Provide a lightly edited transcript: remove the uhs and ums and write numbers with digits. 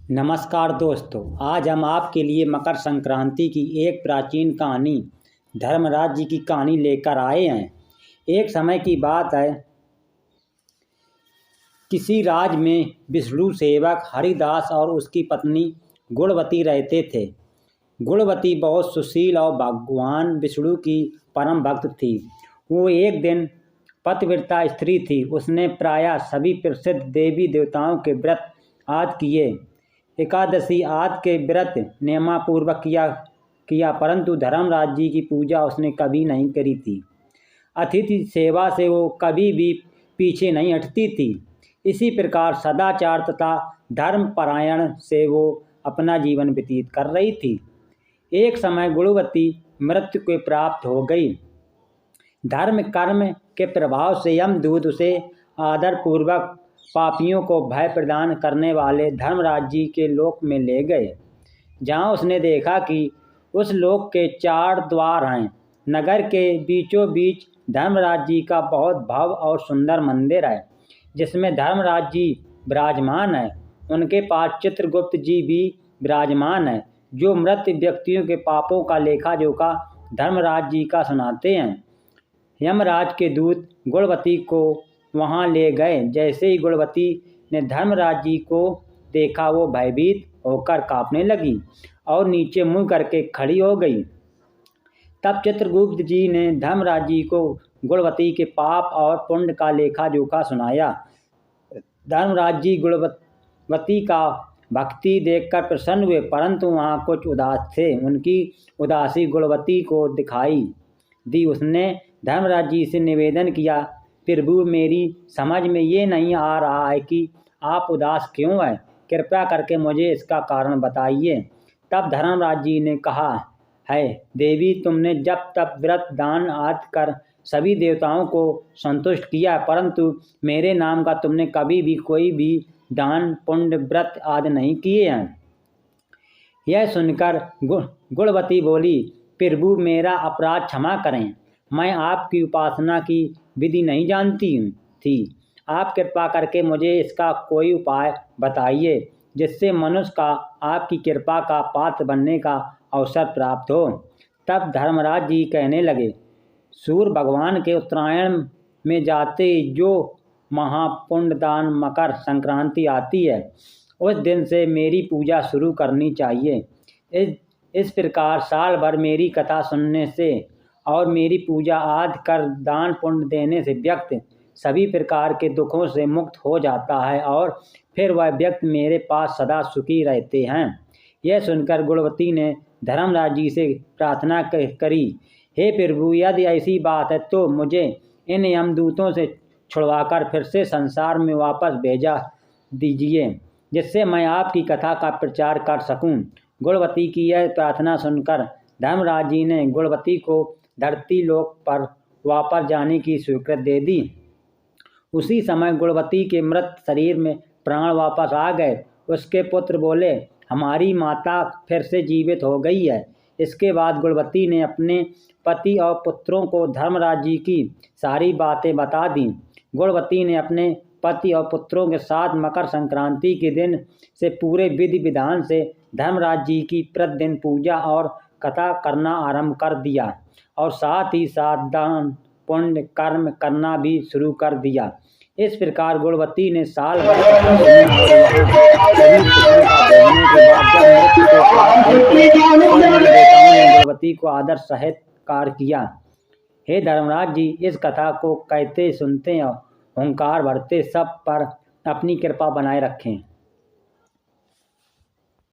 नमस्कार दोस्तों, आज हम आपके लिए मकर संक्रांति की एक प्राचीन कहानी धर्मराज जी की कहानी लेकर आए हैं। एक समय की बात है, किसी राज में विष्णु सेवक हरिदास और उसकी पत्नी गुणवती रहते थे। गुणवती बहुत सुशील और भगवान विष्णु की परम भक्त थी। वो एक दिन पतिव्रता स्त्री थी। उसने प्रायः सभी प्रसिद्ध देवी देवताओं के व्रत आदि किए। एकादशी आदि के व्रत नियमापूर्वक किया परंतु धर्मराज जी की पूजा उसने कभी नहीं करी थी। अतिथि सेवा से वो कभी भी पीछे नहीं हटती थी। इसी प्रकार सदाचार तथा धर्मपरायण से वो अपना जीवन व्यतीत कर रही थी। एक समय गुणवती मृत्यु को प्राप्त हो गई। धर्म कर्म के प्रभाव से यमदूत उसे आदरपूर्वक पापियों को भय प्रदान करने वाले धर्मराज जी के लोक में ले गए, जहाँ उसने देखा कि उस लोक के 4 द्वार हैं। नगर के बीचों बीच धर्मराज जी का बहुत भव्य और सुंदर मंदिर है, जिसमें धर्मराज जी विराजमान है। उनके पास चित्रगुप्त जी भी विराजमान है, जो मृत व्यक्तियों के पापों का लेखा जोखा धर्मराज जी का सुनाते हैं। यमराज के दूत गुणवती को वहां ले गए। जैसे ही गुणवती ने धर्मराज जी को देखा, वो भयभीत होकर कांपने लगी और नीचे मुंह करके खड़ी हो गई। तब चित्रगुप्त जी ने धर्मराज जी को गुणवती के पाप और पुण्य का लेखा जोखा सुनाया। धर्मराज जी गुणवती का भक्ति देखकर प्रसन्न हुए, परंतु वहाँ कुछ उदास थे। उनकी उदासी गुणवती को दिखाई दी। उसने धर्मराज जी से निवेदन किया, प्रभु, मेरी समझ में ये नहीं आ रहा है कि आप उदास क्यों हैं। कृपया करके मुझे इसका कारण बताइए। तब धर्मराज जी ने कहा, है देवी, तुमने जब तब व्रत दान आदि कर सभी देवताओं को संतुष्ट किया, परंतु मेरे नाम का तुमने कभी भी कोई भी दान पुण्य व्रत आदि नहीं किए हैं। यह सुनकर गुणवती बोली, प्रभु, मेरा अपराध क्षमा करें। मैं आपकी उपासना की विधि नहीं जानती थी। आप कृपा करके मुझे इसका कोई उपाय बताइए, जिससे मनुष्य का आपकी कृपा का पात्र बनने का अवसर प्राप्त हो। तब धर्मराज जी कहने लगे, सूर्य भगवान के उत्तरायण में जाते ही जो महापुण्यदान मकर संक्रांति आती है, उस दिन से मेरी पूजा शुरू करनी चाहिए। इस प्रकार साल भर मेरी कथा सुनने से और मेरी पूजा आदि कर दान पुण्य देने से व्यक्ति सभी प्रकार के दुखों से मुक्त हो जाता है और फिर वह व्यक्ति मेरे पास सदा सुखी रहते हैं। यह सुनकर गुणवती ने धर्मराज जी से प्रार्थना करी, हे प्रभु, यदि ऐसी बात है तो मुझे इन यमदूतों से छुड़वाकर फिर से संसार में वापस भेजा दीजिए, जिससे मैं आपकी कथा का प्रचार कर सकूं। गुणवती की यह प्रार्थना सुनकर धर्मराज जी ने गुणवती को धरती लोक पर वापस जाने की स्वीकृति दे दी। उसी समय गुणवती के मृत शरीर में प्राण वापस आ गए। उसके पुत्र बोले, हमारी माता फिर से जीवित हो गई है। इसके बाद गुणवती ने अपने पति और पुत्रों को धर्मराज जी की सारी बातें बता दी। गुणवती ने अपने पति और पुत्रों के साथ मकर संक्रांति के दिन से पूरे विधि विधान से धर्मराज जी की प्रतिदिन पूजा और कथा करना आरंभ कर दिया और साथ ही साथ दान पुण्य कर्म करना भी शुरू कर दिया। इस प्रकार गुणवती ने साल भर गुणवती को आदर सहित कार्य किया। हे धर्मराज जी, इस कथा को कहते सुनते और हुंकार भरते सब पर अपनी कृपा बनाए रखें।